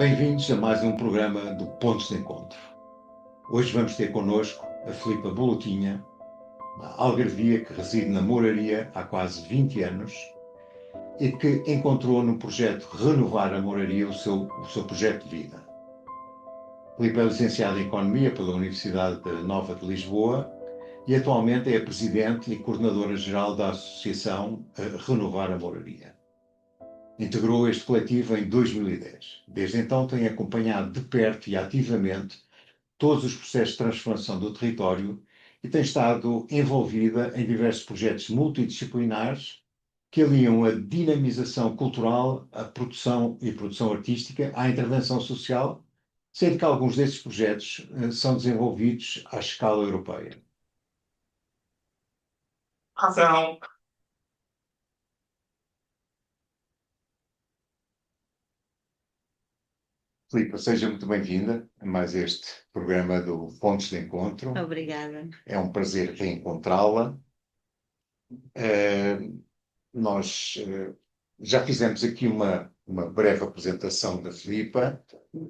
Bem-vindos a mais um programa do Pontos de Encontro. Hoje vamos ter connosco a Filipa Bolotinha, uma algarvia que reside na Moraria há quase 20 anos e que encontrou no projeto Renovar a Moraria o seu projeto de vida. Filipa é licenciada em Economia pela Universidade Nova de Lisboa e atualmente é a presidente e coordenadora-geral da Associação Renovar a Moraria. Integrou este coletivo em 2010. Desde então tem acompanhado de perto e ativamente todos os processos de transformação do território e tem estado envolvida em diversos projetos multidisciplinares que aliam a dinamização cultural, a produção e produção artística à intervenção social, sendo que alguns desses projetos são desenvolvidos à escala europeia. Razão. Filipa, seja muito bem-vinda a mais este programa do Pontos de Encontro. Obrigada. É um prazer reencontrá-la. Nós já fizemos aqui uma breve apresentação da Filipa.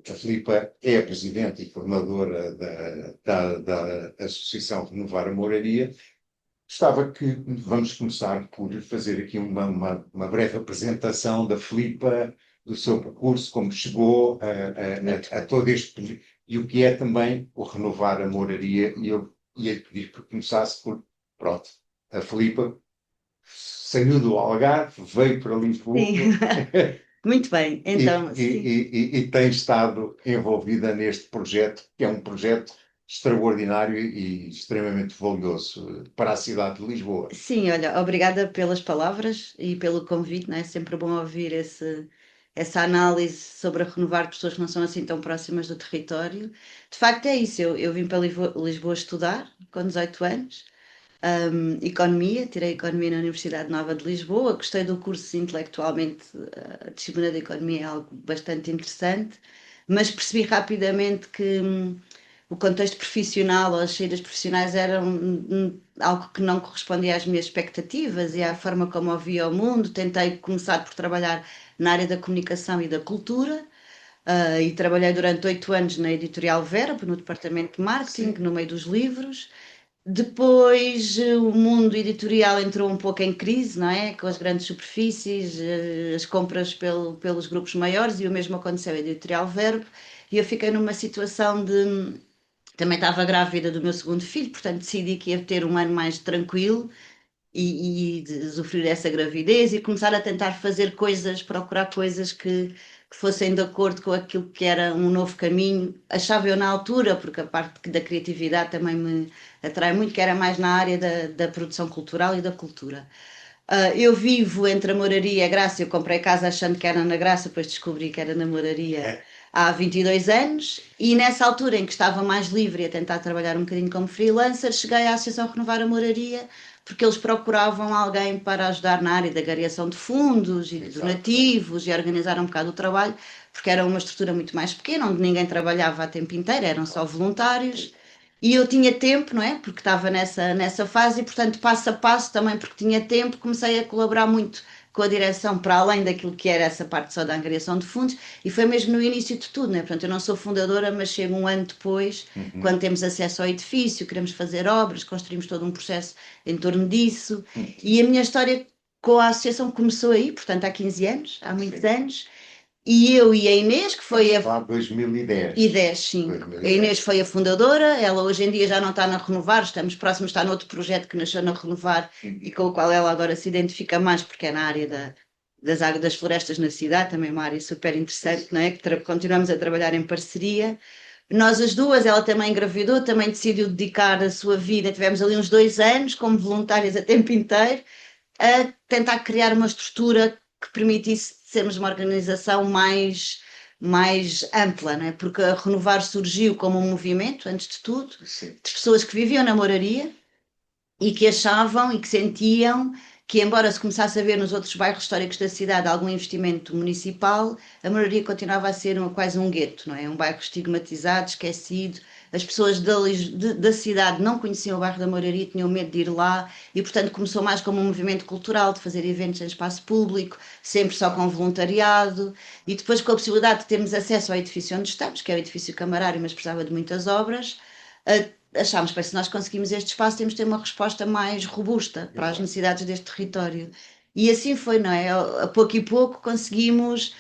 A Filipa é a presidente e coordenadora da Associação Renovar a Moraria. Gostava que vamos começar por fazer aqui uma breve apresentação da Filipa, do seu percurso, como chegou a todo este e o que é também o Renovar a Moraria. E eu ia pedir que começasse por, pronto, a Filipa saiu do Algarve, veio para Lisboa. Sim. Muito bem, então. E tem estado envolvida neste projeto, que é um projeto extraordinário e extremamente valioso para a cidade de Lisboa. Sim, olha, obrigada pelas palavras e pelo convite, não é? Sempre bom ouvir essa análise sobre a renovar pessoas que não são assim tão próximas do território. De facto é isso, eu vim para Lisboa estudar com 18 anos, Economia, tirei Economia na Universidade Nova de Lisboa, gostei do curso intelectualmente, a disciplina de Economia é algo bastante interessante, mas percebi rapidamente que o contexto profissional ou as saídas profissionais eram algo que não correspondia às minhas expectativas e à forma como eu via o mundo. Tentei começar por trabalhar na área da comunicação e da cultura, e trabalhei durante 8 anos na Editorial Verbo, no departamento de marketing, Sim. no meio dos livros. Depois o mundo editorial entrou um pouco em crise, não é? Com as grandes superfícies, as compras pelos grupos maiores, e o mesmo aconteceu à Editorial Verbo, e eu fiquei numa situação de... Também estava grávida do meu segundo filho, portanto decidi que ia ter um ano mais tranquilo e de usufruir dessa gravidez e começar a tentar fazer coisas, procurar coisas que fossem de acordo com aquilo que era um novo caminho. Achava eu na altura, porque a parte da criatividade também me atrai muito, que era mais na área da produção cultural e da cultura. Eu vivo entre a Moraria e a Graça. Eu comprei casa achando que era na Graça, depois descobri que era na Moraria há 22 anos, e nessa altura em que estava mais livre a tentar trabalhar um bocadinho como freelancer, cheguei à Associação Renovar a Moraria, porque eles procuravam alguém para ajudar na área da agregação de fundos e de donativos e organizar um bocado o trabalho, porque era uma estrutura muito mais pequena, onde ninguém trabalhava a tempo inteiro, eram só voluntários. E eu tinha tempo, não é? Porque estava nessa fase e, portanto, passo a passo, também porque tinha tempo, comecei a colaborar muito com a direção, para além daquilo que era essa parte só da angariação de fundos, e foi mesmo no início de tudo, né? Portanto, eu não sou fundadora, mas chego um ano depois, quando temos acesso ao edifício, queremos fazer obras, construímos todo um processo em torno disso, e a minha história com a associação começou aí, portanto, há 15 anos, há muitos anos, e eu e a Inês, que foi a... Lá 2010. E 10, sim. 2010. A Inês foi a fundadora, ela hoje em dia já não está na Renovar, estamos próximos, está noutro projeto que nasceu na Renovar e com o qual ela agora se identifica mais, porque é na área das águas das florestas na cidade, também uma área super interessante, não é? Que continuamos a trabalhar em parceria. Nós as duas, ela também engravidou, também decidiu dedicar a sua vida, tivemos ali uns 2 anos como voluntárias a tempo inteiro, a tentar criar uma estrutura que permitisse sermos uma organização mais ampla, né? Porque a Renovar surgiu como um movimento, antes de tudo, Sim. de pessoas que viviam na moraria e que achavam e que sentiam que, embora se começasse a ver nos outros bairros históricos da cidade algum investimento municipal, a moraria continuava a ser quase um gueto, não é? Um bairro estigmatizado, esquecido, as pessoas da cidade não conheciam o bairro da Moraria, tinham medo de ir lá e, portanto, começou mais como um movimento cultural, de fazer eventos em espaço público, sempre só com voluntariado, e depois com a possibilidade de termos acesso ao edifício onde estamos, que é o edifício camarário, mas precisava de muitas obras. Achámos que se nós conseguimos este espaço, temos de ter uma resposta mais robusta para as necessidades deste território. E assim foi, não é? A pouco e pouco conseguimos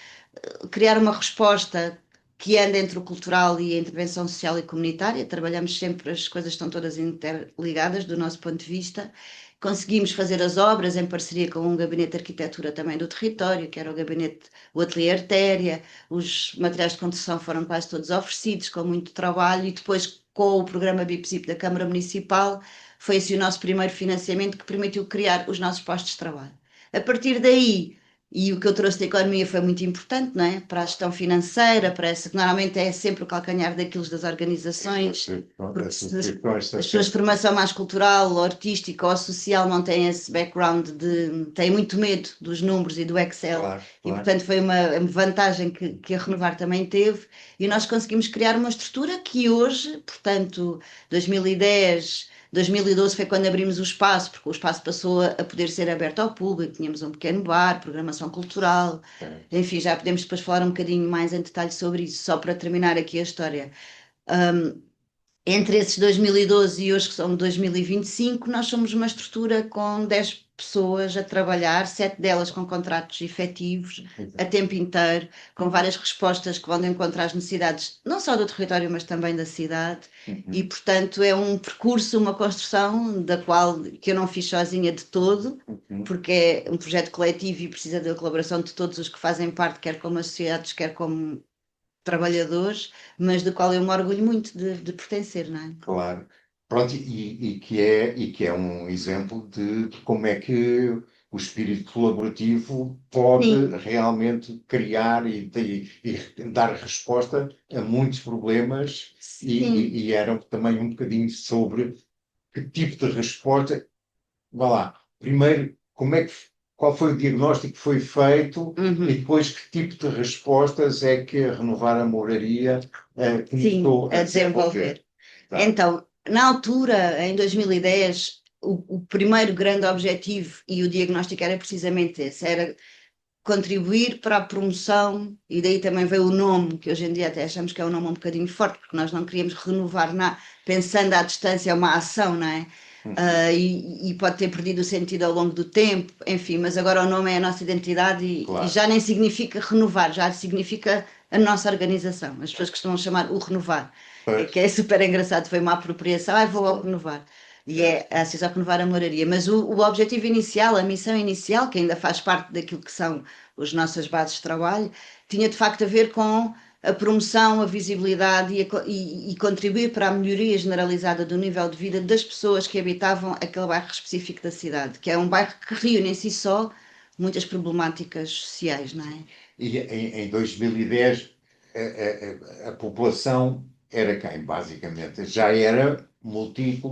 criar uma resposta que anda entre o cultural e a intervenção social e comunitária. Trabalhamos sempre, as coisas estão todas interligadas do nosso ponto de vista. Conseguimos fazer as obras em parceria com um gabinete de arquitetura também do território, que era o Ateliê Artéria. Os materiais de construção foram quase todos oferecidos, com muito trabalho, e depois com o programa BIPZIP da Câmara Municipal, foi esse o nosso primeiro financiamento que permitiu criar os nossos postos de trabalho. A partir daí, e o que eu trouxe da economia foi muito importante, não é? Para a gestão financeira, para essa que normalmente é sempre o calcanhar daquilo das organizações, porque as pessoas de formação mais cultural, ou artística ou social não têm esse background têm muito medo dos números e do Excel, Claro, e claro. portanto foi uma vantagem que a Renovar também teve, e nós conseguimos criar uma estrutura que hoje, portanto, 2010, 2012 foi quando abrimos o espaço, porque o espaço passou a poder ser aberto ao público, tínhamos um pequeno bar, programação cultural, enfim, já podemos depois falar um bocadinho mais em detalhe sobre isso, só para terminar aqui a história. Entre esses 2012 e hoje, que são 2025, nós somos uma estrutura com 10 pessoas a trabalhar, 7 delas com contratos efetivos, a tempo inteiro, com várias respostas que vão de encontro às necessidades, não só do território, mas também da cidade. E, portanto, é um percurso, uma construção que eu não fiz sozinha de todo, porque é um projeto coletivo e precisa da colaboração de todos os que fazem parte, quer como associados, quer como trabalhadores, mas do qual eu me orgulho muito de pertencer, não é? Claro. Pronto, e que é um exemplo de como é que o espírito colaborativo pode Sim, realmente criar e dar resposta a muitos problemas sim. e era também um bocadinho sobre que tipo de resposta. Vá lá. Primeiro, qual foi o diagnóstico que foi feito e depois que tipo de respostas é que a Renovar a Moraria Sim, começou a a desenvolver? desenvolver. Tá. Então, na altura, em 2010, o primeiro grande objetivo e o diagnóstico era precisamente esse, era contribuir para a promoção, e daí também veio o nome, que hoje em dia até achamos que é um nome um bocadinho forte, porque nós não queríamos renovar pensando à distância, é uma ação, não é? E pode ter perdido o sentido ao longo do tempo, enfim, mas agora o nome é a nossa identidade e Claro. já nem significa renovar, já significa a nossa organização. As pessoas costumam chamar o renovar, Pois. que é super engraçado, foi uma apropriação, vou ao renovar. E é a Associação Renovar a Moraria. Mas o objetivo inicial, a missão inicial, que ainda faz parte daquilo que são as nossas bases de trabalho, tinha de facto a ver com a promoção, a visibilidade e contribuir para a melhoria generalizada do nível de vida das pessoas que habitavam aquele bairro específico da cidade, que é um bairro que reúne em si só muitas problemáticas sociais, não é? E em 2010 a população era quem, basicamente? Já era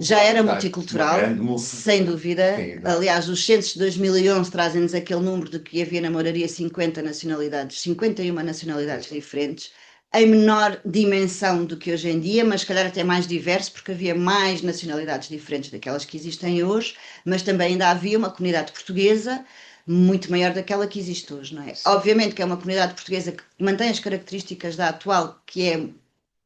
Já era uma grande multicultural, sem dúvida. Sim, Aliás, os censos de 2011 trazem-nos aquele número de que havia na Moraria 50 nacionalidades, 51 nacionalidades diferentes, em menor dimensão do que hoje em dia, mas se calhar até mais diverso, porque havia mais nacionalidades diferentes daquelas que existem hoje, mas também ainda havia uma comunidade portuguesa muito maior daquela que existe hoje, não é? Obviamente que é uma comunidade portuguesa que mantém as características da atual, que é,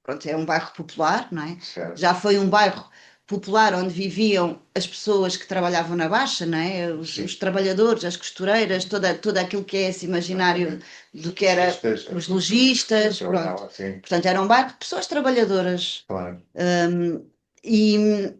pronto, é um bairro popular, não é? certo. Já foi um bairro popular onde viviam as pessoas que trabalhavam na Baixa, não é? Os trabalhadores, as costureiras, todo aquilo que é esse imaginário do que era os lojistas, pronto. Portanto, era um bairro de pessoas trabalhadoras. Claro. E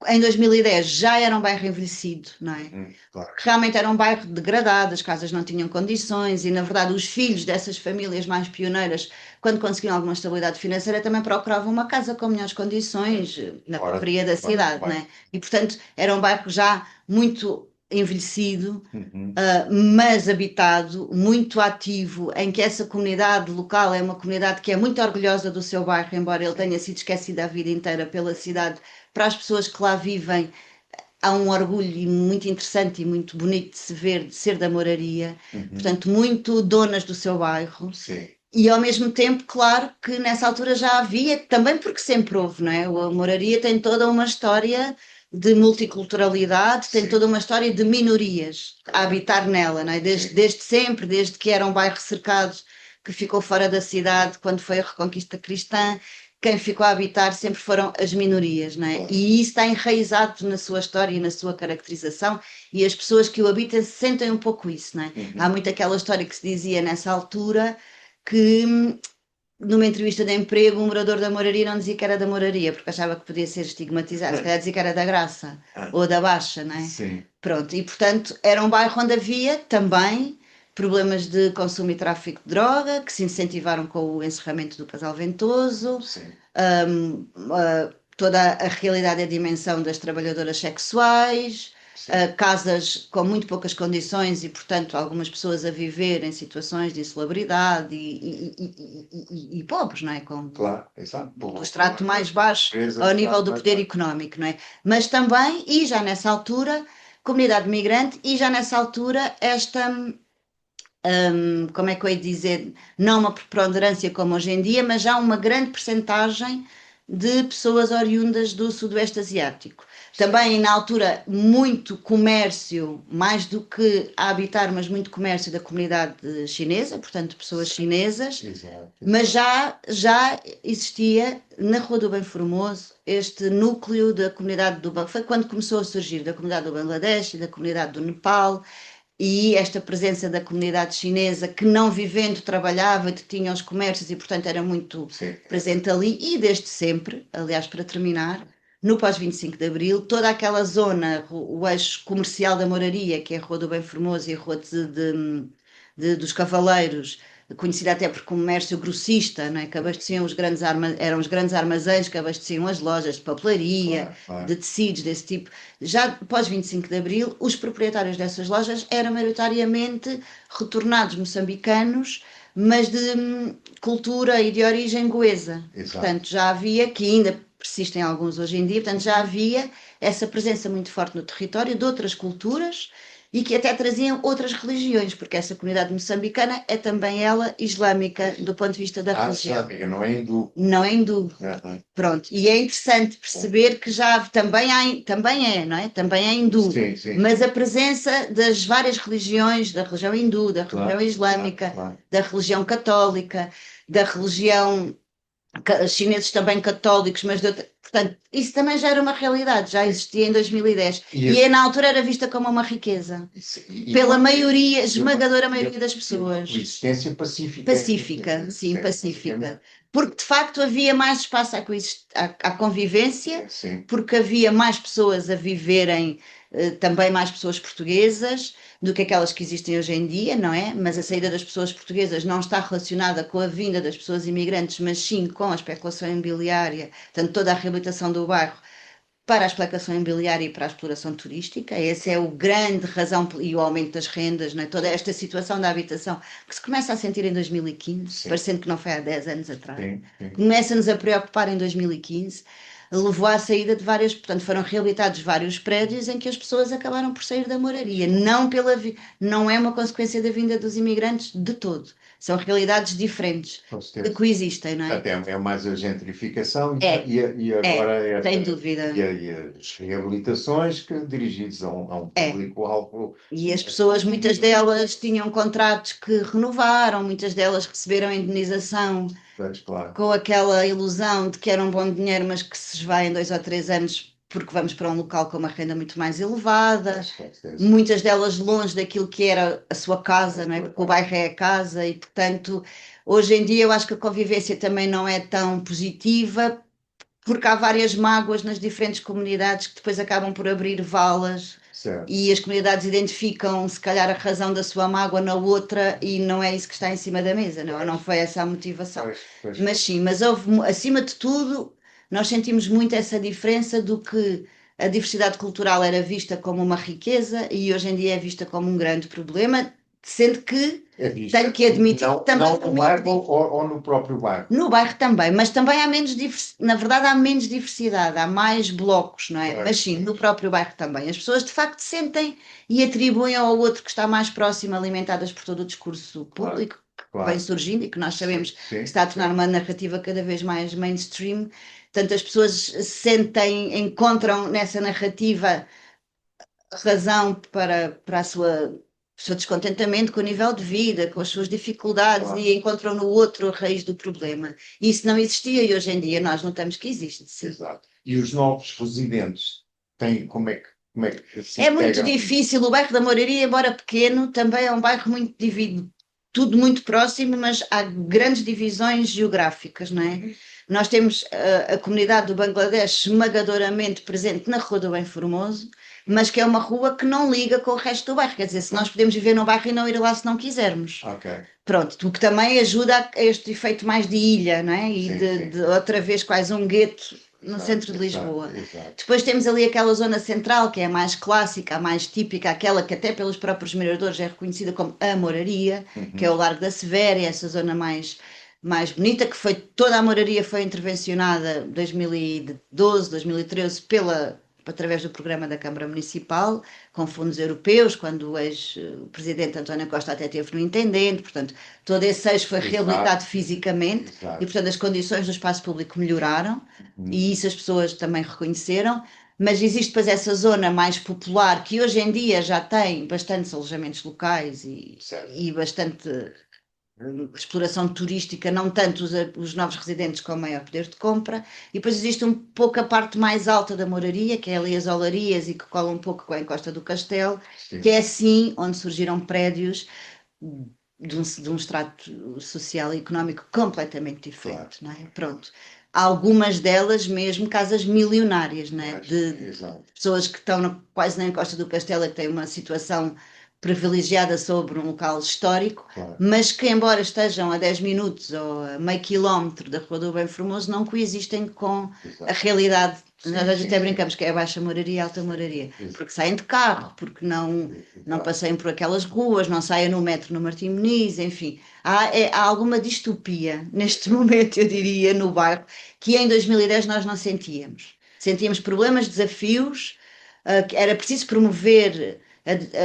em 2010 já era um bairro envelhecido, não é? Claro. Realmente era um bairro degradado, as casas não tinham condições e, na verdade, os filhos dessas famílias mais pioneiras, quando conseguiam alguma estabilidade financeira, também procuravam uma casa com melhores condições na periferia da cidade, não é? E, portanto, era um bairro já muito envelhecido, mas habitado, muito ativo, em que essa comunidade local é uma comunidade que é muito orgulhosa do seu bairro, embora ele tenha sido esquecido a vida inteira pela cidade. Para as pessoas que lá vivem, há um orgulho muito interessante e muito bonito de se ver, de ser da Moraria, portanto, muito donas do seu bairro. Sim. E ao mesmo tempo, claro que nessa altura já havia, também porque sempre houve, não é? A Moraria tem toda uma história de multiculturalidade, tem Sim. toda uma história de minorias a habitar nela, não é? Desde sempre, desde que era um bairro cercado que ficou fora da cidade quando foi a Reconquista Cristã, quem ficou a habitar sempre foram as minorias, não é? Claro. E isso está enraizado na sua história e na sua caracterização, e as pessoas que o habitam sentem um pouco isso, não é? Há muito aquela história que se dizia nessa altura que numa entrevista de emprego um morador da Moraria não dizia que era da Moraria, porque achava que podia ser estigmatizado, se calhar dizia que era da Graça ou da Baixa, não é? Sim. Pronto, e portanto era um bairro onde havia também problemas de consumo e tráfico de droga, que se incentivaram com o encerramento do Casal Ventoso, Sim. toda a realidade e a dimensão das trabalhadoras sexuais, casas com muito poucas condições e, portanto, algumas pessoas a viver em situações de insalubridade e pobres, não é? Claro, exato. Do extrato mais baixo Pobreza, ao nível extrato do mais poder baixo. económico, não é? Mas também, e já nessa altura, comunidade migrante, e já nessa altura esta, como é que eu ia dizer, não uma preponderância como hoje em dia, mas já uma grande percentagem de pessoas oriundas do Sudoeste Asiático. Também na altura muito comércio, mais do que a habitar, mas muito comércio da comunidade chinesa, portanto pessoas chinesas, Exato. mas já existia na Rua do Bem Formoso este núcleo da comunidade do Bangladesh, foi quando começou a surgir da comunidade do Bangladesh e da comunidade do Nepal, e esta presença da comunidade chinesa que não vivendo trabalhava, tinha os comércios e portanto era muito Sim. presente ali, e desde sempre, aliás, para terminar, no pós-25 de Abril, toda aquela zona, o eixo comercial da Moraria, que é a Rua do Bem Formoso e a Rua dos Cavaleiros, conhecida até por comércio grossista, não é? Que abasteciam eram os grandes armazéns que abasteciam as lojas de papelaria, Claro, claro. de tecidos, desse tipo. Já pós 25 de Abril, os proprietários dessas lojas eram maioritariamente retornados moçambicanos, mas de cultura e de origem goesa. Exato. Portanto, já havia, que ainda persistem alguns hoje em dia, portanto, já havia essa presença muito forte no território de outras culturas e que até traziam outras religiões, porque essa comunidade moçambicana é também ela islâmica do ponto de vista da religião. Islâmica, não é hindu. Não é hindu. Pronto, e é interessante perceber que já também é, não é? Também é hindu, Sim, sim. mas a presença das várias religiões, da religião hindu, da religião islâmica, Claro. da religião católica, da religião chineses também católicos, mas portanto, isso também já era uma realidade, já existia em 2010 e na altura era vista como uma riqueza pela maioria, esmagadora maioria das pessoas. Coexistência pacífica. Pacífica, sim, pacífica. Porque de facto havia mais espaço à convivência, Sim. porque havia mais pessoas a viverem, também mais pessoas portuguesas do que aquelas que existem hoje em dia, não é? Mas a saída das pessoas portuguesas não está relacionada com a vinda das pessoas imigrantes, mas sim com a especulação imobiliária, portanto, toda a reabilitação do bairro para a especulação imobiliária e para a exploração turística. Essa é o grande razão e o aumento das rendas, não é? Toda esta situação da habitação que se começa a sentir em 2015, Sim. parecendo que não foi há 10 anos atrás. Sim. Começa-nos a preocupar em 2015, levou à saída de várias, portanto foram reabilitados vários prédios em que as pessoas acabaram por sair da moraria, não é uma consequência da vinda dos imigrantes de todo, são realidades diferentes que coexistem, não é? Até é mais a gentrificação e agora sem dúvida. E as reabilitações que dirigidas a um público-alvo. E as pessoas, muitas delas tinham contratos que renovaram, muitas delas receberam indenização Claro. com aquela ilusão de que era um bom dinheiro, mas que se esvai em 2 ou 3 anos porque vamos para um local com uma renda muito mais elevada. Muitas delas longe daquilo que era a sua casa, não é? Porque o bairro é a casa e, portanto, hoje em dia eu acho que a convivência também não é tão positiva porque há várias mágoas nas diferentes comunidades que depois acabam por abrir valas. Certo. E as comunidades identificam, se calhar, a razão da sua mágoa na outra e não é isso que está em cima da mesa, não foi essa a motivação. Pois. Mas sim, mas houve, acima de tudo, nós sentimos muito essa diferença do que a diversidade cultural era vista como uma riqueza e hoje em dia é vista como um grande problema, sendo que tenho que admitir que também... Não no bairro ou no próprio bairro? No bairro também, mas também há menos na verdade há menos diversidade, há mais blocos, não é? Claro. Mas sim, no próprio bairro também. As pessoas de facto sentem e atribuem ao outro que está mais próximo, alimentadas por todo o discurso público, vem surgindo e que nós sabemos sim, que está a tornar uma narrativa cada vez mais mainstream. Portanto, as pessoas sentem, encontram nessa narrativa razão para o seu descontentamento com o nível de vida, com as suas dificuldades claro. e encontram no outro a raiz do problema. E isso não existia e hoje em dia nós notamos que existe. Sim. Exato. E os novos residentes têm como é que se É muito integram? difícil. O bairro da Moraria, embora pequeno, também é um bairro muito dividido, tudo muito próximo, mas há grandes divisões geográficas, não é? Nós temos a comunidade do Bangladesh esmagadoramente presente na Rua do Bem Formoso, mas que é uma rua que não liga com o resto do bairro. Quer dizer, se nós podemos viver num bairro e não ir lá se não quisermos. Ok. Pronto, o que também ajuda a este efeito mais de ilha, não é? E Sim, sim. de outra vez quase um gueto no Exato, centro de exato, Lisboa. exato. Depois temos ali aquela zona central, que é a mais clássica, a mais típica, aquela que até pelos próprios miradores é reconhecida como a Moraria, que é o Largo da Sevéria, essa zona mais bonita, que foi toda a Moraria foi intervencionada em 2012, 2013 através do programa da Câmara Municipal, com fundos europeus, quando o ex-presidente António Costa até teve no intendente, portanto, todo esse eixo foi reabilitado fisicamente Exato. e, portanto, as condições do espaço público melhoraram e isso as pessoas também reconheceram, mas existe depois essa zona mais popular que hoje em dia já tem bastantes alojamentos locais Certo. e bastante exploração turística, não tanto os novos residentes com maior poder de compra, e depois existe um pouco a parte mais alta da Moraria, que é ali as olarias e que cola um pouco com a encosta do Castelo, Sim. que é assim onde surgiram prédios de um extrato social e económico completamente diferente, não é? Pronto. Há algumas delas mesmo casas milionárias, não é? De pessoas que estão quase na encosta do Castelo e que têm uma situação privilegiada sobre um local histórico, Claro. mas que, embora estejam a 10 minutos ou a meio quilómetro da Rua do Bem Formoso, não coexistem com a realidade. Nós até brincamos que é a Baixa Moraria e a Alta Moraria, porque saem de carro, porque não passeiam por aquelas ruas, não saem no metro no Martim Moniz, enfim. Há alguma distopia neste momento, eu diria, no bairro, que em 2010 nós não sentíamos. Sentíamos problemas, desafios, que era preciso promover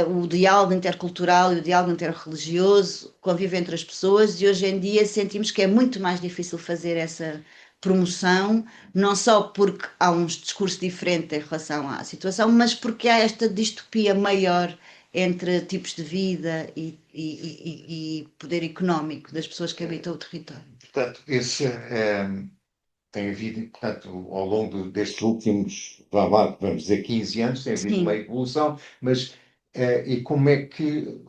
o diálogo intercultural e o diálogo interreligioso, conviver entre as pessoas, e hoje em dia sentimos que é muito mais difícil fazer essa promoção, não só porque há um discurso diferente em relação à situação, mas porque há esta distopia maior entre tipos de vida e poder económico das pessoas que habitam o território. Portanto, tem havido, portanto, ao longo destes últimos, vamos dizer, 15 anos, tem havido uma evolução, mas e como é que,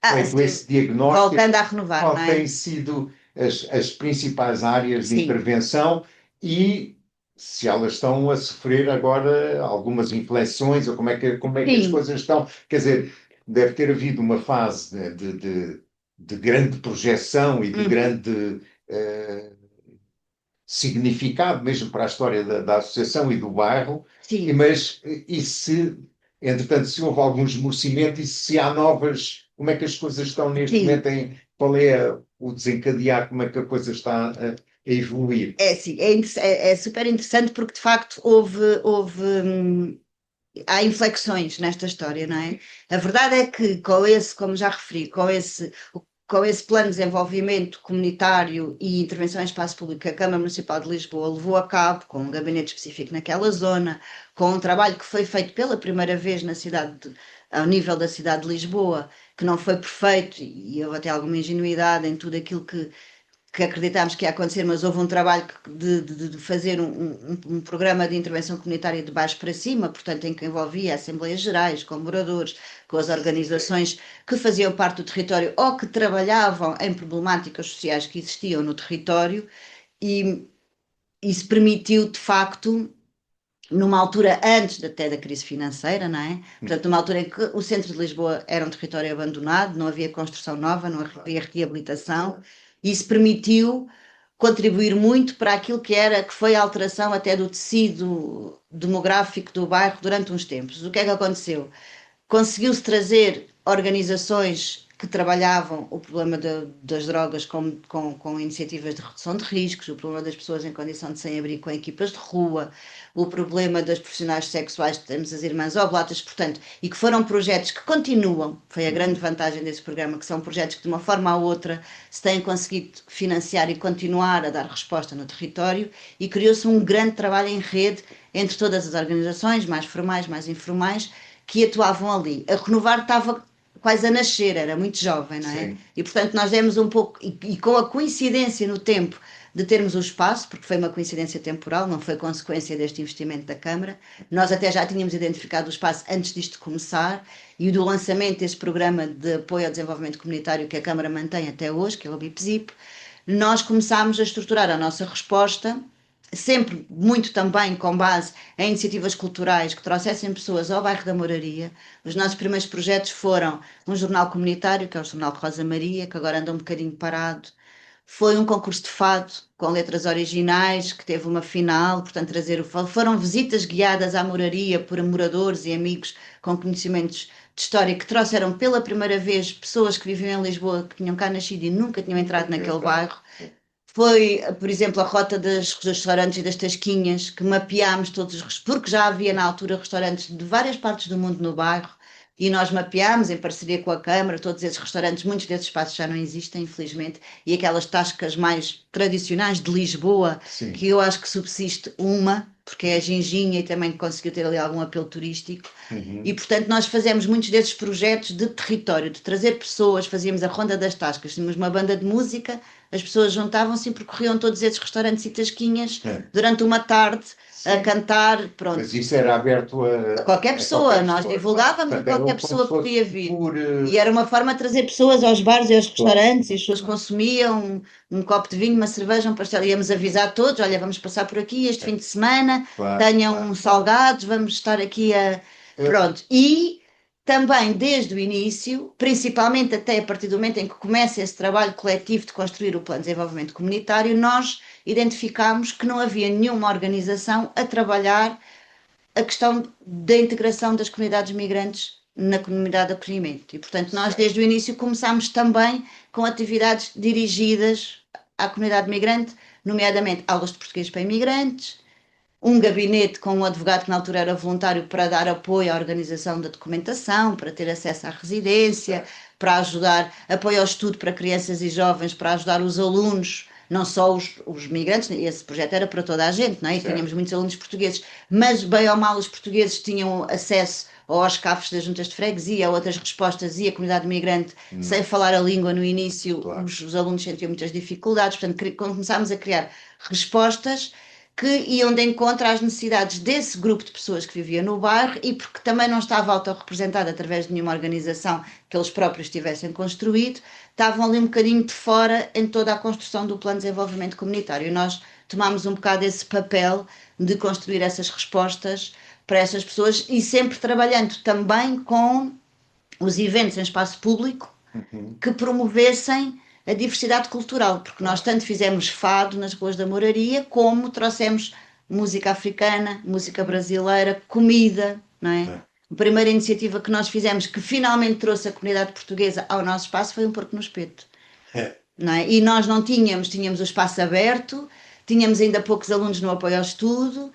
feito esse diagnóstico, voltando a renovar, qual não é? têm sido as principais áreas de intervenção e se elas estão a sofrer agora algumas inflexões, ou como é que as coisas estão? Quer dizer, deve ter havido uma fase de grande projeção e de grande significado mesmo para a história da associação e do bairro, mas entretanto, se houve algum esmorecimento e se há novas, como é que as coisas estão neste momento, qual é o desencadear, como é que a coisa está a evoluir? É super interessante porque de facto há inflexões nesta história, não é? A verdade é que como já referi, com esse plano de desenvolvimento comunitário e intervenção em espaço público que a Câmara Municipal de Lisboa levou a cabo, com um gabinete específico naquela zona, com um trabalho que foi feito pela primeira vez ao nível da cidade de Lisboa, que não foi perfeito e houve até alguma ingenuidade em tudo aquilo que acreditámos que ia acontecer, mas houve um trabalho de fazer um programa de intervenção comunitária de baixo para cima, portanto, em que envolvia Assembleias Gerais, com moradores, com as organizações que faziam parte do território ou que trabalhavam em problemáticas sociais que existiam no território, e isso permitiu, de facto, numa altura antes até da crise financeira, não é? Portanto, numa altura em que o centro de Lisboa era um território abandonado, não havia construção nova, não havia reabilitação. Isso permitiu contribuir muito para aquilo que foi a alteração até do tecido demográfico do bairro durante uns tempos. O que é que aconteceu? Conseguiu-se trazer organizações que trabalhavam o problema das drogas com iniciativas de redução de riscos, o problema das pessoas em condição de sem-abrigo com equipas de rua, o problema das profissionais sexuais, temos as Irmãs Oblatas, portanto, e que foram projetos que continuam, foi a grande vantagem desse programa, que são projetos que de uma forma ou outra se têm conseguido financiar e continuar a dar resposta no território, e criou-se um grande trabalho em rede entre todas as organizações, mais formais, mais informais, que atuavam ali. A Renovar estava quase a nascer, era muito jovem, não é? Sim. E portanto nós demos um pouco, e com a coincidência no tempo de termos o espaço, porque foi uma coincidência temporal, não foi consequência deste investimento da Câmara, nós até já tínhamos identificado o espaço antes disto começar, e do lançamento deste programa de apoio ao desenvolvimento comunitário que a Câmara mantém até hoje, que é o BIPZIP, nós começámos a estruturar a nossa resposta, sempre muito também com base em iniciativas culturais que trouxessem pessoas ao bairro da Moraria. Os nossos primeiros projetos foram um jornal comunitário, que é o Jornal Rosa Maria, que agora anda um bocadinho parado. Foi um concurso de fado com letras originais, que teve uma final, portanto, foram visitas guiadas à moraria por moradores e amigos com conhecimentos de história que trouxeram pela primeira vez pessoas que viviam em Lisboa, que tinham cá nascido e nunca tinham entrado naquele bairro. Foi, por exemplo, a rota dos restaurantes e das tasquinhas, que mapeámos todos os porque já havia na altura restaurantes de várias partes do mundo no bairro, e nós mapeámos em parceria com a Câmara todos esses restaurantes, muitos desses espaços já não existem, infelizmente, e aquelas tascas mais tradicionais de Lisboa, Sim. que eu acho que subsiste uma, porque é a Ginginha e também conseguiu ter ali algum apelo turístico. E, portanto, nós fazemos muitos desses projetos de território, de trazer pessoas, fazíamos a Ronda das Tascas, tínhamos uma banda de música, as pessoas juntavam-se e percorriam todos esses restaurantes e tasquinhas durante uma tarde a cantar, pronto. Mas isso era aberto A qualquer pessoa, nós divulgávamos e qualquer pessoa podia vir. E era uma forma de trazer pessoas aos bares e aos restaurantes, e as pessoas consumiam um copo de vinho, uma cerveja, um pastel, íamos avisar todos, olha, vamos passar por aqui este fim de semana, tenham salgados, vamos estar aqui a... Pronto, e também desde o início, principalmente até a partir do momento em que começa esse trabalho coletivo de construir o plano de desenvolvimento comunitário, nós identificámos que não havia nenhuma organização a trabalhar a questão da integração das comunidades migrantes na comunidade de acolhimento. E, portanto, nós desde o início começámos também com atividades dirigidas à comunidade migrante, nomeadamente aulas de português para imigrantes, um gabinete com um advogado que na altura era voluntário para dar apoio à organização da documentação, para ter acesso à residência, para ajudar, apoio ao estudo para crianças e jovens, para ajudar os alunos, não só os migrantes, esse projeto era para toda a gente, não é? E tínhamos muitos alunos portugueses, mas bem ou mal os portugueses tinham acesso aos CAFs das juntas de freguesia, a outras respostas, e a comunidade migrante, sem falar a língua no início, os alunos sentiam muitas dificuldades, portanto começámos a criar respostas que iam de encontro às necessidades desse grupo de pessoas que vivia no bairro, e porque também não estava autorrepresentado através de nenhuma organização que eles próprios tivessem construído, estavam ali um bocadinho de fora em toda a construção do plano de desenvolvimento comunitário. E nós tomámos um bocado esse papel de construir essas respostas para essas pessoas, e sempre trabalhando também com os eventos em espaço público que promovessem a diversidade cultural, porque nós tanto fizemos fado nas ruas da Moraria, como trouxemos música africana, música brasileira, comida, não é? A primeira iniciativa que nós fizemos, que finalmente trouxe a comunidade portuguesa ao nosso espaço, foi um porco no espeto. Não é? E nós não tínhamos o espaço aberto, tínhamos ainda poucos alunos no apoio ao estudo,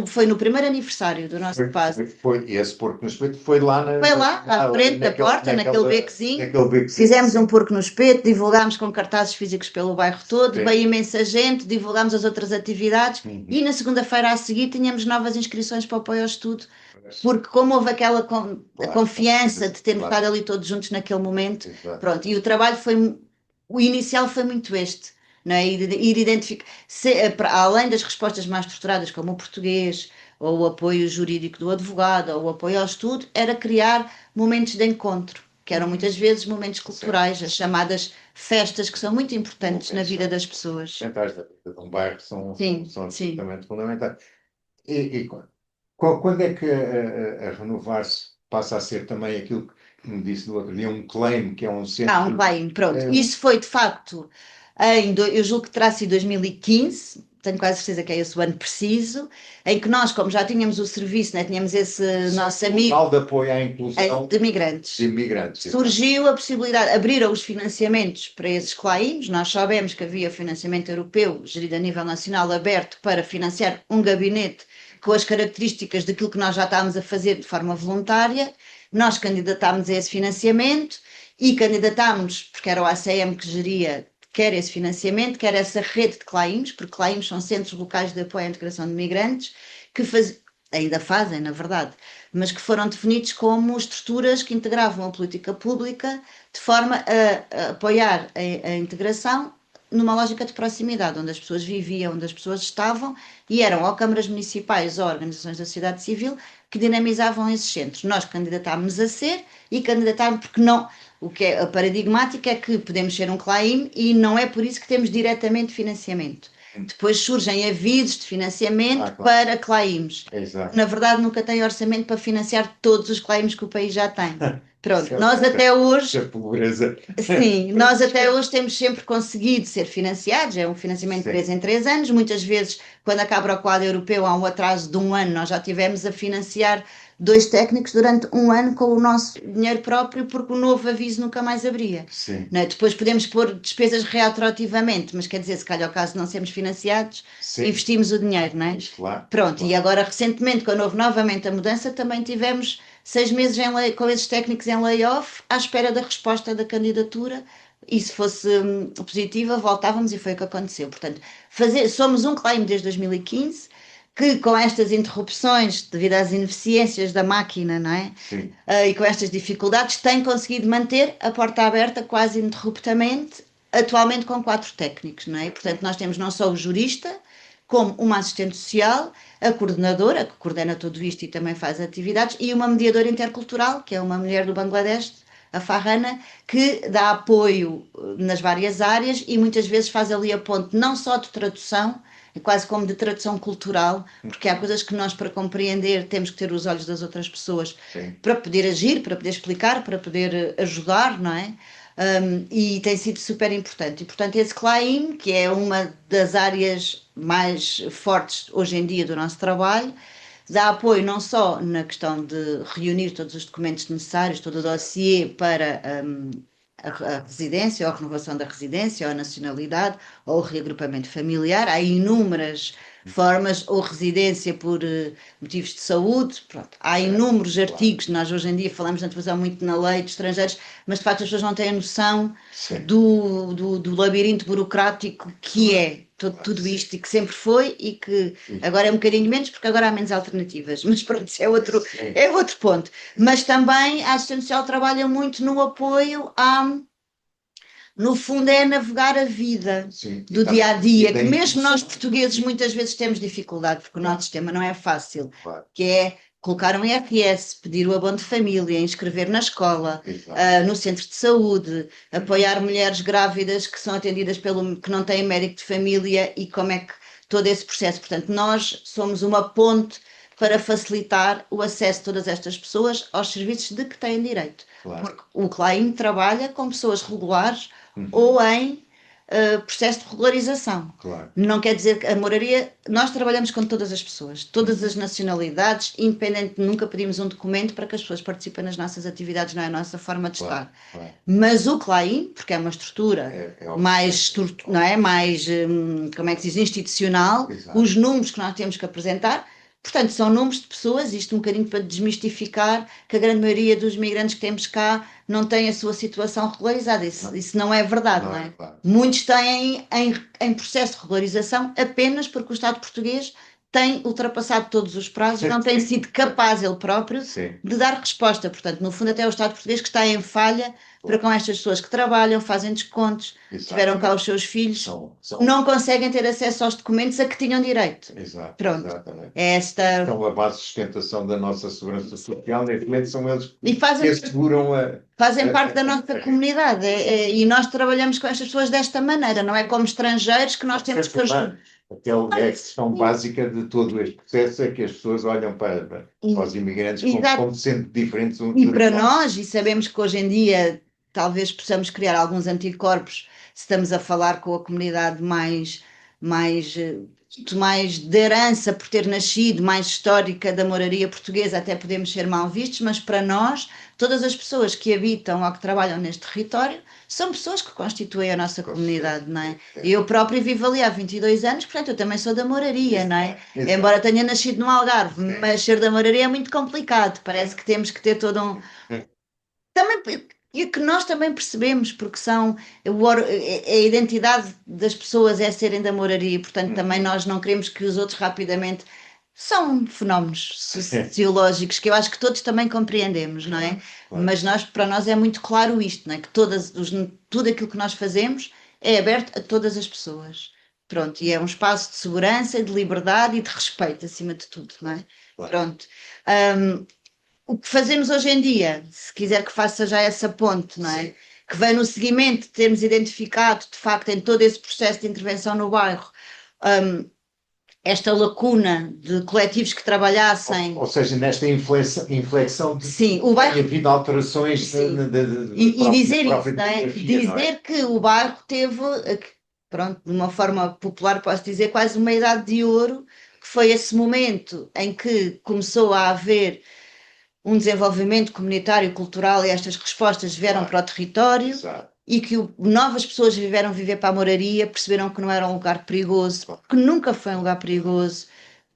foi no primeiro aniversário do nosso espaço. Esse porco no espeto foi lá à frente da porta, naquele bequezinho. Fizemos um porco no espeto, divulgámos com cartazes físicos pelo bairro todo, veio imensa gente, divulgámos as outras atividades, e na segunda-feira a seguir tínhamos novas inscrições para o apoio ao estudo, porque como houve aquela confiança de termos estado ali todos juntos naquele momento, pronto, e o trabalho o inicial foi muito este. Não é? Ir identificar, além das respostas mais estruturadas, como o português, ou o apoio jurídico do advogado, ou o apoio ao estudo, era criar momentos de encontro, que eram muitas vezes momentos culturais, as chamadas festas, que são muito importantes na vida das pessoas. Os centrais da vida de um bairro são absolutamente fundamentais. E quando é que a Renovar-se passa a ser também aquilo que me disse do outro dia, um claim, que é um centro... um claim, pronto. Isso foi, de facto... eu julgo que terá sido 2015, tenho quase certeza que é esse o ano preciso, em que nós, como já tínhamos o serviço, né, tínhamos esse nosso amigo Local de apoio à inclusão de migrantes. de imigrantes. Surgiu a possibilidade, abriram os financiamentos para esses claims, nós sabemos que havia financiamento europeu, gerido a nível nacional, aberto para financiar um gabinete com as características daquilo que nós já estávamos a fazer de forma voluntária, nós candidatámos a esse financiamento e candidatámos, porque era o ACM que geria quer esse financiamento, quer essa rede de CLAIMs, porque CLAIMs são Centros Locais de Apoio à Integração de Migrantes, que ainda fazem, na verdade, mas que foram definidos como estruturas que integravam a política pública de forma a apoiar a integração numa lógica de proximidade, onde as pessoas viviam, onde as pessoas estavam, e eram ou câmaras municipais ou organizações da sociedade civil que dinamizavam esses centros. Nós candidatámos a ser e candidatámos porque não. O que é paradigmático é que podemos ser um CLAIM e não é por isso que temos diretamente financiamento. Depois surgem avisos de financiamento claro. para CLAIMs. Exato. Na verdade, nunca tem orçamento para financiar todos os CLAIMs que o país já tem. Pronto, Isso é nós até hoje, a pobreza. sim, nós até hoje temos sempre conseguido ser financiados, é um financiamento de Sim. 3 em 3 anos, muitas vezes, quando acaba o quadro europeu, há um atraso de um ano, nós já tivemos a financiar 2 técnicos durante um ano com o nosso dinheiro próprio, porque o novo aviso nunca mais abria. Sim. Não é? Depois podemos pôr despesas retroativamente, mas quer dizer, se calhar ao caso de não sermos financiados, Sim. investimos o dinheiro, não é? Claro. Pronto, Claro. e agora recentemente, quando houve novamente a mudança, também tivemos 6 meses com esses técnicos em layoff, à espera da resposta da candidatura, e se fosse positiva, voltávamos, e foi o que aconteceu. Portanto, somos um claim desde 2015, que com estas interrupções devido às ineficiências da máquina, não é? Sim. E com estas dificuldades, tem conseguido manter a porta aberta quase ininterruptamente, atualmente com 4 técnicos, não é? E, portanto, nós temos não só o jurista, como uma assistente social, a coordenadora, que coordena tudo isto e também faz atividades, e uma mediadora intercultural, que é uma mulher do Bangladesh, a Farhana, que dá apoio nas várias áreas e muitas vezes faz ali a ponte não só de tradução, é quase como de tradução cultural, porque há coisas que nós, para compreender, temos que ter os olhos das outras pessoas. Sim. Para poder agir, para poder explicar, para poder ajudar, não é? E tem sido super importante. E, portanto, esse CLAIM, que é uma das áreas mais fortes hoje em dia do nosso trabalho, dá apoio não só na questão de reunir todos os documentos necessários, todo o dossiê para a residência, ou a renovação da residência, ou a nacionalidade, ou o reagrupamento familiar. Há inúmeras formas, ou residência por motivos de saúde. Pronto. Há inúmeros artigos, nós hoje em dia falamos na televisão muito na lei de estrangeiros, mas de facto as pessoas não têm a noção do labirinto burocrático que é tudo isto e que sempre foi e que agora é um bocadinho menos porque agora há menos alternativas, mas pronto, isso é outro ponto. Mas também a assistência social trabalha muito no apoio no fundo é navegar a vida do dia a dia, que mesmo nós portugueses muitas vezes temos dificuldade, porque o nosso sistema não é fácil, que é colocar um IRS, pedir o abono de família, inscrever na escola, no centro de saúde, apoiar mulheres grávidas que são atendidas que não têm médico de família e como é que todo esse processo. Portanto, nós somos uma ponte para facilitar o acesso de todas estas pessoas aos serviços de que têm direito. Porque o CLAIM trabalha com pessoas regulares ou em processo de regularização. Não quer dizer que a moraria, nós trabalhamos com todas as pessoas, todas as nacionalidades, independente, nunca pedimos um documento para que as pessoas participem nas nossas atividades, não é a nossa forma de estar. Mas o CLAIM, porque é uma estrutura não é? Mais, como é que se diz, institucional, os números que nós temos que apresentar, portanto, são números de pessoas, isto um bocadinho para desmistificar que a grande maioria dos migrantes que temos cá não tem a sua situação regularizada. Isso não é verdade, não é? Muitos têm em processo de regularização apenas porque o Estado português tem ultrapassado todos os prazos e não tem sido capaz ele próprio de dar resposta. Portanto, no fundo, até é o Estado português que está em falha para com estas pessoas que trabalham, fazem descontos, tiveram cá os seus filhos, não conseguem ter acesso aos documentos a que tinham direito. Pronto. São a base de sustentação da nossa segurança social, neste momento são eles que asseguram fazem parte da nossa comunidade e nós trabalhamos com estas pessoas desta maneira, não é como estrangeiros que nós temos que ajudar. É a questão básica de todo este processo é que as pessoas olham para os imigrantes como sendo diferentes uns e para nós, e sabemos que hoje em dia talvez possamos criar alguns anticorpos se estamos a falar com a comunidade mais muito mais de herança por ter nascido, mais histórica da moraria portuguesa, até podemos ser mal vistos, mas para nós, todas as pessoas que habitam ou que trabalham neste território são pessoas que constituem a nossa Com certeza. comunidade, não é? Eu própria vivo ali há 22 anos, portanto eu também sou da moraria, não é? Exato. Embora tenha nascido no Algarve, Sim. mas ser da moraria é muito complicado, parece que temos que ter todo um... Também, e que nós também percebemos, porque são a identidade das pessoas é serem da moraria, e portanto também nós não queremos que os outros rapidamente são fenómenos sociológicos que eu acho que todos também compreendemos, não é? Claro. Mas para nós é muito claro isto, não é? Que tudo aquilo que nós fazemos é aberto a todas as pessoas. Pronto, e é um espaço de segurança, de liberdade e de respeito, acima de tudo, não é? Claro. Pronto. O que fazemos hoje em dia, se quiser que faça já essa ponte, não é? Sim. Que vem no seguimento de termos identificado, de facto, em todo esse processo de intervenção no bairro, esta lacuna de coletivos que trabalhassem. Ou seja, nesta inflexão de Sim, o bairro. tem havido alterações Sim. de E dizer isso, própria não é? demografia, não é? Dizer que o bairro teve, pronto, de uma forma popular, posso dizer, quase uma idade de ouro, que foi esse momento em que começou a haver um desenvolvimento comunitário, cultural, e estas respostas vieram Claro. para o território. Exato. E que novas pessoas viveram viver para a moraria, perceberam que não era um lugar perigoso, que nunca foi um lugar perigoso,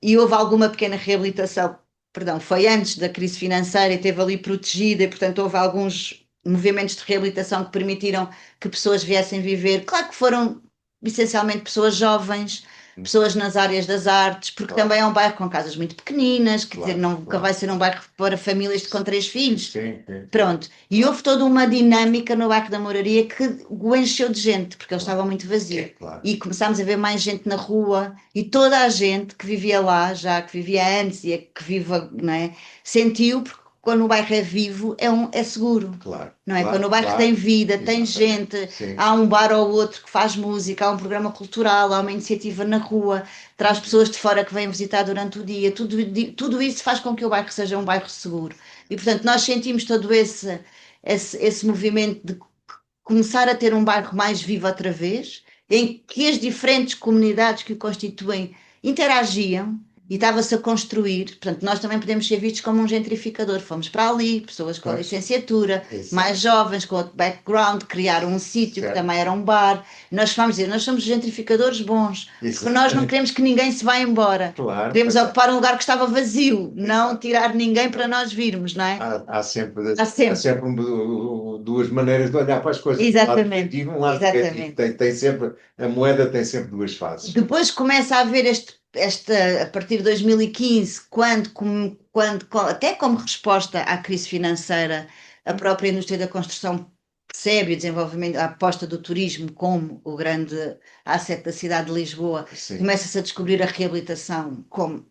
e houve alguma pequena reabilitação, perdão, foi antes da crise financeira e esteve ali protegida, e portanto houve alguns movimentos de reabilitação que permitiram que pessoas viessem viver. Claro que foram essencialmente pessoas jovens, pessoas nas áreas das artes, porque Claro. também é um bairro com casas muito pequeninas, quer Claro, dizer, nunca claro. vai ser um bairro para famílias com 3 filhos. Sim, sim. Pronto, e houve toda uma dinâmica no bairro da Moraria que o encheu de gente, porque ele estava muito vazio. Claro. E começámos a ver mais gente na rua, e toda a gente que vivia lá, já que vivia antes e a que vive, não é, sentiu, porque quando o bairro é vivo, é seguro. Claro. Não é? Claro, Quando o bairro claro. tem vida, tem Exatamente. gente, Sim. há um bar ou outro que faz música, há um programa cultural, há uma iniciativa na rua, traz pessoas de fora que vêm visitar durante o dia, tudo isso faz com que o bairro seja um bairro seguro. E, portanto, nós sentimos todo esse movimento de começar a ter um bairro mais vivo outra vez, em que as diferentes comunidades que o constituem interagiam e estava-se a construir. Portanto, nós também podemos ser vistos como um gentrificador. Fomos para ali, pessoas com Pois. licenciatura, Exato. mais jovens, com outro background, criaram um sítio que Certo. também era um bar. Nós vamos dizer, nós somos gentrificadores bons, porque Exato. nós não queremos que ninguém se vá embora. Claro. Queremos Pois é. ocupar um lugar que estava vazio, não Exato. tirar ninguém para nós virmos, não é? Há sempre, Há sempre. duas maneiras de olhar para as coisas. Exatamente. Um lado Exatamente. negativo. Tem sempre, a moeda tem sempre duas faces. Depois começa a haver a partir de 2015, até como resposta à crise financeira, a própria indústria da construção percebe o desenvolvimento, a aposta do turismo como o grande asset da cidade de Lisboa, Sim. começa-se a descobrir a reabilitação como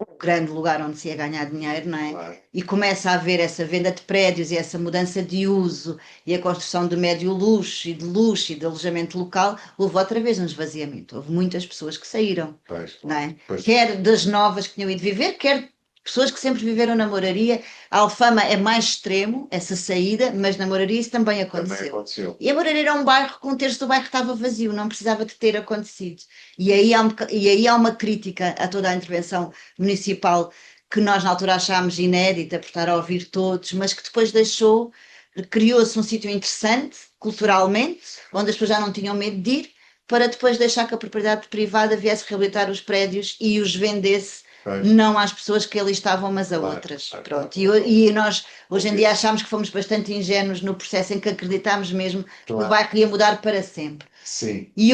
o grande lugar onde se ia ganhar dinheiro, não é? Claro. E começa a haver essa venda de prédios e essa mudança de uso e a construção de médio luxo e de alojamento local, houve outra vez um esvaziamento. Houve muitas pessoas que saíram, Pois. não é? Pois. Quer das novas que tinham ido viver, quer pessoas que sempre viveram na moraria. A Alfama é mais extremo, essa saída, mas na moraria isso também Também aconteceu. aconteceu. E a moraria era um bairro que um terço do bairro estava vazio, não precisava de ter acontecido. E aí há uma crítica a toda a intervenção municipal que nós na altura achámos inédita por estar a ouvir todos, mas que depois criou-se um sítio interessante, culturalmente, onde as pessoas já não tinham medo de ir, para depois deixar que a propriedade privada viesse reabilitar os prédios e os vendesse, Pois. não às pessoas que ali estavam, mas a Claro, outras. claro, Pronto. claro. E nós, hoje em Ok. dia, achamos que fomos bastante ingênuos no processo em que acreditámos mesmo que o Claro. bairro ia mudar para sempre. Sim. E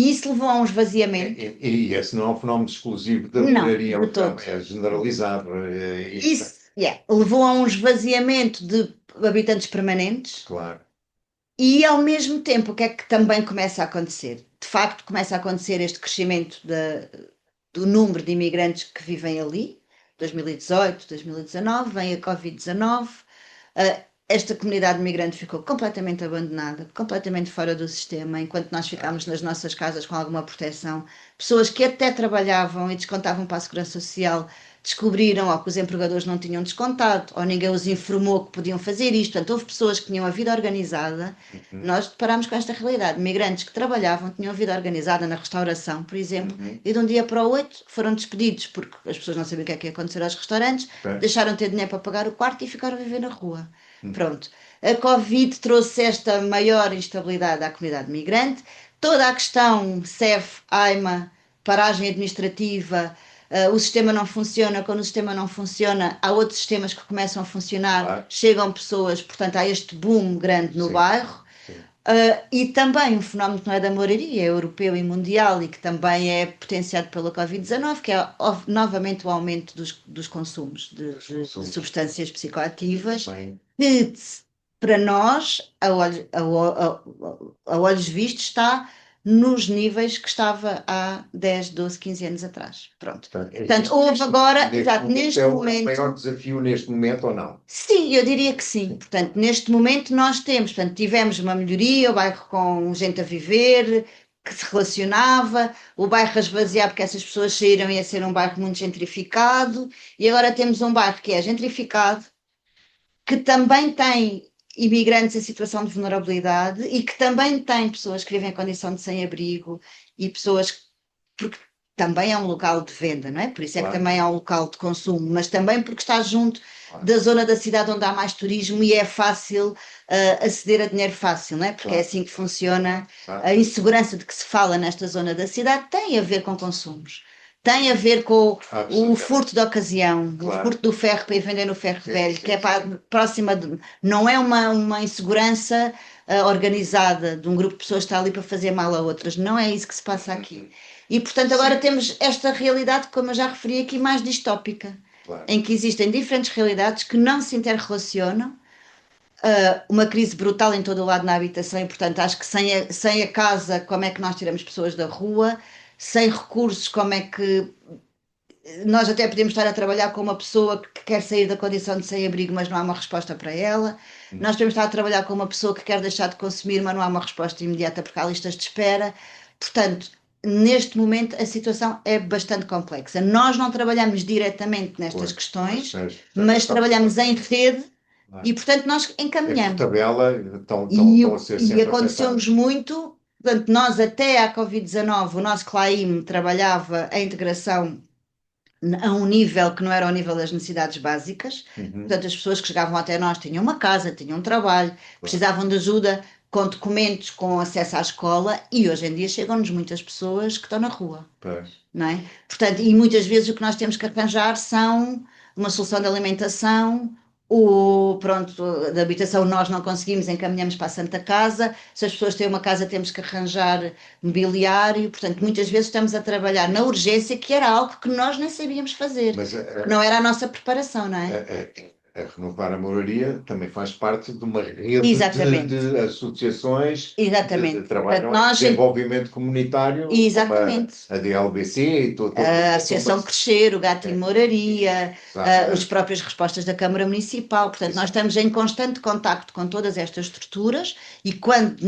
isso levou a um esvaziamento. E esse não é um fenómeno exclusivo da Não, moraria, de todo. é generalizado. Isso levou a um esvaziamento de habitantes permanentes. Claro. E ao mesmo tempo, o que é que também começa a acontecer? De facto, começa a acontecer este crescimento do número de imigrantes que vivem ali. 2018, 2019, vem a Covid-19. Esta comunidade de imigrantes ficou completamente abandonada, completamente fora do sistema, enquanto nós ficámos nas nossas casas com alguma proteção. Pessoas que até trabalhavam e descontavam para a Segurança Social descobriram ou que os empregadores não tinham descontado, ou ninguém os informou que podiam fazer isto. Portanto, houve pessoas que tinham a vida organizada. Nós deparámos com esta realidade. Migrantes que trabalhavam, tinham a vida organizada na restauração, por exemplo, e de um dia para o outro foram despedidos porque as pessoas não sabiam o que ia acontecer aos restaurantes, deixaram de ter dinheiro para pagar o quarto e ficaram a viver na rua. Pronto. A Covid trouxe esta maior instabilidade à comunidade migrante. Toda a questão CEF, AIMA, paragem administrativa, o sistema não funciona. Quando o sistema não funciona, há outros sistemas que começam a funcionar, chegam pessoas, portanto, há este boom grande no bairro. E também um fenómeno que não é da moraria, é europeu e mundial e que também é potenciado pela Covid-19, que é novamente o aumento dos consumos de substâncias psicoativas, que para nós, a olhos vistos, está nos níveis que estava há 10, 12, 15 anos atrás. Pronto. Portanto, houve agora, neste momento... É o maior desafio neste momento ou não? Sim, eu diria que sim. Portanto, neste momento nós temos, portanto, tivemos uma melhoria, o bairro com gente a viver, que se relacionava, o bairro a esvaziar porque essas pessoas saíram e ia ser um bairro muito gentrificado, e agora temos um bairro que é gentrificado, que também tem imigrantes em situação de vulnerabilidade e que também tem pessoas que vivem em condição de sem-abrigo e pessoas, porque também é um local de venda, não é? Por isso é que também é um local de consumo, mas também porque está junto da zona da cidade onde há mais turismo e é fácil aceder a dinheiro fácil, não é? Porque é assim que funciona. A insegurança de que se fala nesta zona da cidade tem a ver com consumos. Tem a ver com o furto de ocasião, o furto do ferro para ir vender no ferro velho, que é próxima de... Não é uma insegurança organizada de um grupo de pessoas que está ali para fazer mal a outras. Não é isso que se passa aqui. E, portanto, agora temos esta realidade, como eu já referi aqui, mais distópica, em que existem diferentes realidades que não se interrelacionam, uma crise brutal em todo o lado na habitação e, portanto, acho que sem a casa, como é que nós tiramos pessoas da rua? Sem recursos, como é que... Nós até podemos estar a trabalhar com uma pessoa que quer sair da condição de sem-abrigo, mas não há uma resposta para ela. Nós podemos estar a trabalhar com uma pessoa que quer deixar de consumir, mas não há uma resposta imediata porque há listas de espera. Portanto, neste momento a situação é bastante complexa. Nós não trabalhamos diretamente nestas questões, mas trabalhamos em rede e, portanto, nós encaminhamos. E aconteceu-nos muito. Portanto, nós até à Covid-19, o nosso CLAIM trabalhava a integração a um nível que não era ao nível das necessidades básicas. Portanto, as pessoas que chegavam até nós tinham uma casa, tinham um trabalho, precisavam de ajuda com documentos, com acesso à escola, e hoje em dia chegam-nos muitas pessoas que estão na rua. Não é? Portanto, e muitas vezes o que nós temos que arranjar são uma solução de alimentação, da habitação nós não conseguimos, encaminhamos para a Santa Casa. Se as pessoas têm uma casa, temos que arranjar mobiliário. Portanto, muitas vezes estamos a trabalhar na urgência, que era algo que nós nem sabíamos fazer. Não era a nossa preparação, não é? A Renovar a Moraria também faz parte de uma rede de associações de trabalho, de desenvolvimento comunitário, a DLBC e a Associação Crescer, o Gato e Moraria, as próprias respostas da Câmara Municipal. Portanto, nós estamos em constante contacto com todas estas estruturas e quando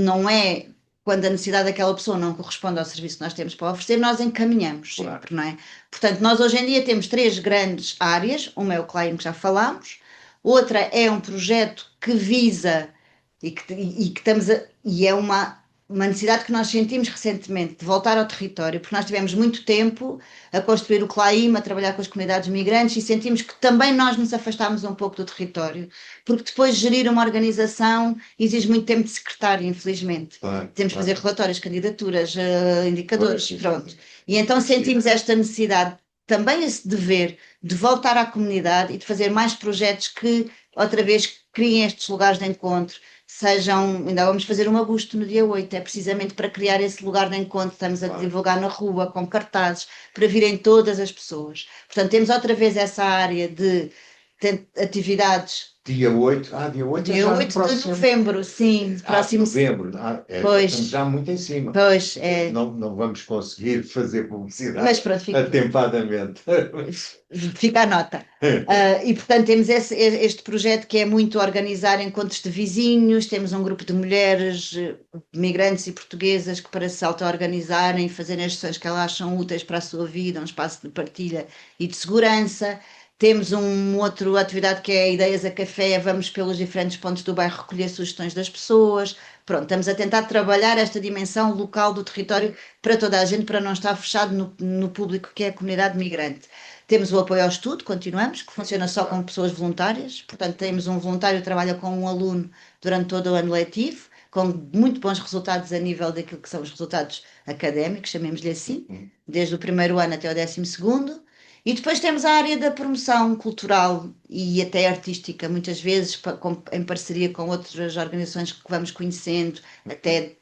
a necessidade daquela pessoa não corresponde ao serviço que nós temos para oferecer, nós encaminhamos sempre, não é? Portanto, nós hoje em dia temos 3 grandes áreas. Uma é o CLAIM, que já falámos. Outra é um projeto que visa e é uma necessidade que nós sentimos recentemente de voltar ao território, porque nós tivemos muito tempo a construir o CLAIM, a trabalhar com as comunidades migrantes e sentimos que também nós nos afastámos um pouco do território, porque depois gerir uma organização exige muito tempo de secretário, infelizmente. Temos que fazer relatórios, candidaturas, indicadores, pronto. E então sentimos esta necessidade, também esse dever de voltar à comunidade e de fazer mais projetos que, outra vez, criem estes lugares de encontro, ainda vamos fazer um agosto no dia 8, é precisamente para criar esse lugar de encontro, estamos a divulgar na rua, com cartazes, para virem todas as pessoas. Portanto, temos outra vez essa área de atividades Dia 8, dia 8 dia 8 de novembro, sim. Próximo... novembro, pois, estamos já muito em cima. Pois, não vamos conseguir fazer publicidade, mas pronto, atempadamente. Fica a nota. E, portanto, temos este projeto que é muito organizar encontros de vizinhos, temos um grupo de mulheres migrantes e portuguesas que, para se auto-organizarem e fazerem as ações que elas acham úteis para a sua vida, um espaço de partilha e de segurança. Temos outra atividade que é Ideias a Café, vamos pelos diferentes pontos do bairro recolher sugestões das pessoas. Pronto, estamos a tentar trabalhar esta dimensão local do território para toda a gente, para não estar fechado no público que é a comunidade migrante. Temos o apoio ao estudo, continuamos, que funciona só com pessoas voluntárias. Portanto, temos um voluntário que trabalha com um aluno durante todo o ano letivo, com muito bons resultados a nível daquilo que são os resultados académicos, chamemos-lhe assim, desde o primeiro ano até o 12º. E depois temos a área da promoção cultural e até artística, muitas vezes em parceria com outras organizações que vamos conhecendo, até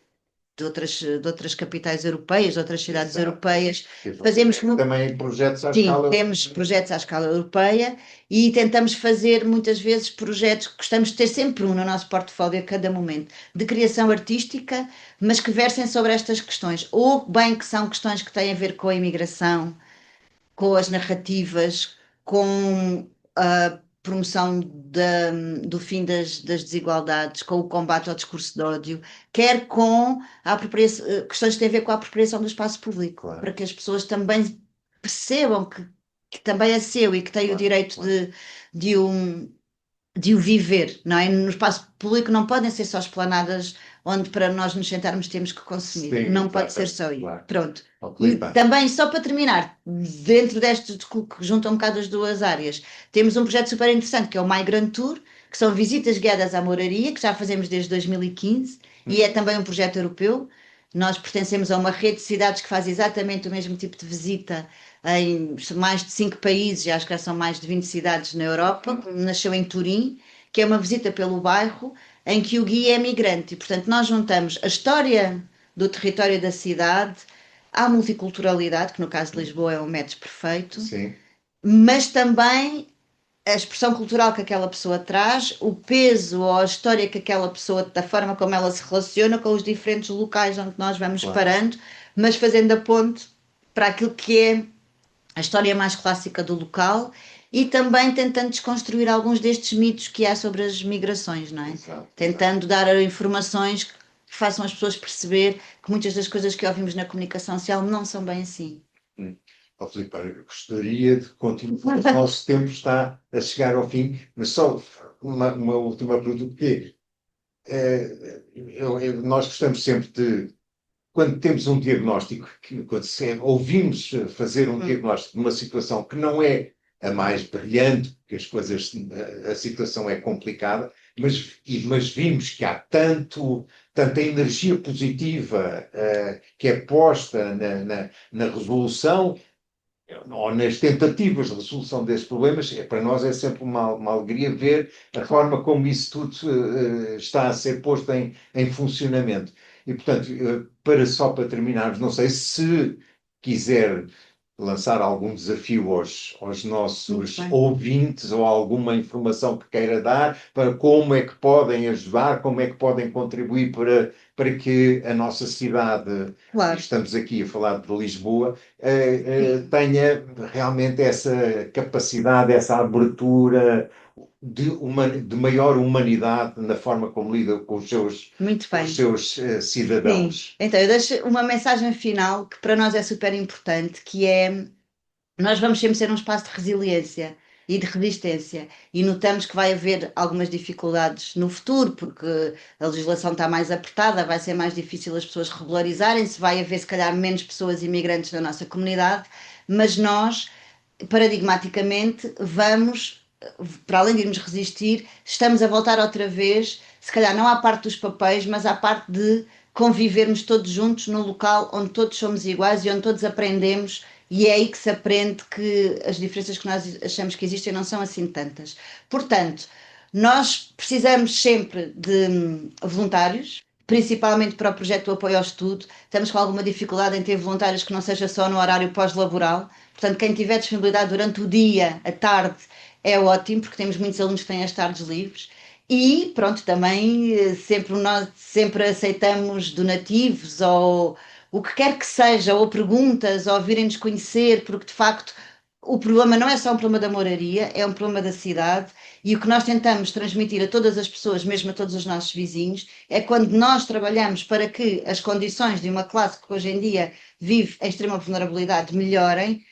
de outras capitais europeias, de outras cidades europeias. Fazemos também projetos à escala... Sim, temos projetos à escala europeia e tentamos fazer muitas vezes projetos, gostamos de ter sempre um no nosso portfólio a cada momento, de criação artística, mas que versem sobre estas questões, ou bem que são questões que têm a ver com a imigração, com as narrativas, com a promoção do fim das desigualdades, com o combate ao discurso de ódio, quer com questões que têm a ver com a apropriação do espaço público, para que as pessoas também percebam que também é seu e que têm o direito de o viver, não é? No espaço público não podem ser só esplanadas onde para nós nos sentarmos temos que consumir. Sim, não pode ser só isso. Pronto. E também, só para terminar, dentro destes que juntam um bocado as duas áreas, temos um projeto super interessante que é o Migrant Tour, que são visitas guiadas à moraria, que já fazemos desde 2015, e é também um projeto europeu. Nós pertencemos a uma rede de cidades que faz exatamente o mesmo tipo de visita em mais de 5 países, acho que já são mais de 20 cidades na Europa. Nasceu em Turim, que é uma visita pelo bairro, em que o guia é migrante. E, portanto, nós juntamos a história do território da cidade à multiculturalidade, que no caso de Lisboa é um match perfeito, sim, mas também a expressão cultural que aquela pessoa traz, o peso ou a história que aquela pessoa, da forma como ela se relaciona com os diferentes locais onde nós vamos parando, mas fazendo a ponte para aquilo que é a história mais clássica do local e também tentando desconstruir alguns destes mitos que há sobre as migrações, não é? Exato. Tentando dar informações que façam as pessoas perceber que muitas das coisas que ouvimos na comunicação social não são bem assim. Filipe, eu gostaria de continuar. O nosso tempo está a chegar ao fim, mas só uma última pergunta, porque nós gostamos sempre de, quando temos um diagnóstico, quando ouvimos fazer um diagnóstico de uma situação que não é a mais brilhante, porque a situação é complicada, mas vimos que há tanta energia positiva que é posta na resolução ou nas tentativas de resolução desses problemas. Para nós é sempre uma alegria ver a forma como isso tudo está a ser posto em funcionamento. E, portanto, para terminarmos, não sei se quiser lançar algum desafio aos nossos ouvintes ou alguma informação que queira dar para como é que podem ajudar, como é que podem contribuir para que a nossa cidade, estamos aqui a falar de Lisboa, tenha realmente essa capacidade, essa abertura de maior humanidade na forma como lida com os seus cidadãos. Sim. Então, eu deixo uma mensagem final que para nós é super importante, que é, nós vamos sempre ser um espaço de resiliência e de resistência, e notamos que vai haver algumas dificuldades no futuro, porque a legislação está mais apertada, vai ser mais difícil as pessoas regularizarem-se, vai haver se calhar menos pessoas imigrantes na nossa comunidade, mas nós, paradigmaticamente, vamos, para além de irmos resistir, estamos a voltar outra vez, se calhar não à parte dos papéis, mas à parte de convivermos todos juntos num local onde todos somos iguais e onde todos aprendemos, e é aí que se aprende que as diferenças que nós achamos que existem não são assim tantas. Portanto, nós precisamos sempre de voluntários, principalmente para o projeto do apoio ao estudo. Estamos com alguma dificuldade em ter voluntários que não seja só no horário pós-laboral. Portanto, quem tiver disponibilidade durante o dia, a tarde, é ótimo, porque temos muitos alunos que têm as tardes livres. E pronto, também nós sempre aceitamos donativos ou o que quer que seja, ou perguntas, ou virem-nos conhecer, porque de facto o problema não é só um problema da moraria, é um problema da cidade. E o que nós tentamos transmitir a todas as pessoas, mesmo a todos os nossos vizinhos, é quando nós trabalhamos para que as condições de uma classe que hoje em dia vive em extrema vulnerabilidade melhorem,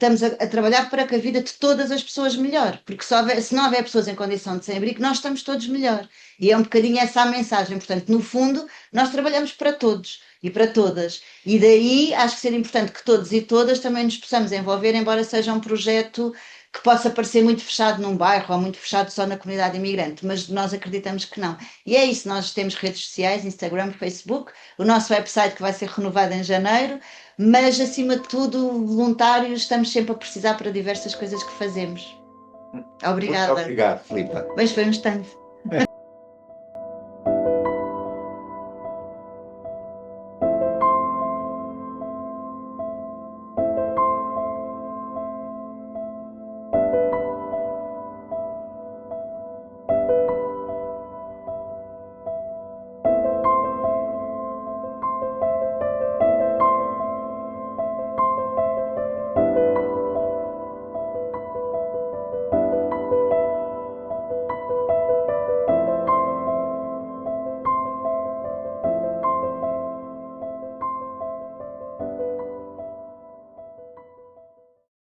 estamos a trabalhar para que a vida de todas as pessoas melhore, porque se não houver pessoas em condição de sem-abrigo, nós estamos todos melhor. E é um bocadinho essa a mensagem. Portanto, no fundo, nós trabalhamos para todos e para todas. E daí acho que seria importante que todos e todas também nos possamos envolver, embora seja um projeto que possa parecer muito fechado num bairro ou muito fechado só na comunidade imigrante, mas nós acreditamos que não. E é isso, nós temos redes sociais, Instagram, Facebook, o nosso website que vai ser renovado em janeiro, mas acima de tudo, voluntários, estamos sempre a precisar para diversas coisas que fazemos. Muito Obrigada. obrigado, Filipa. Mas foi um instante.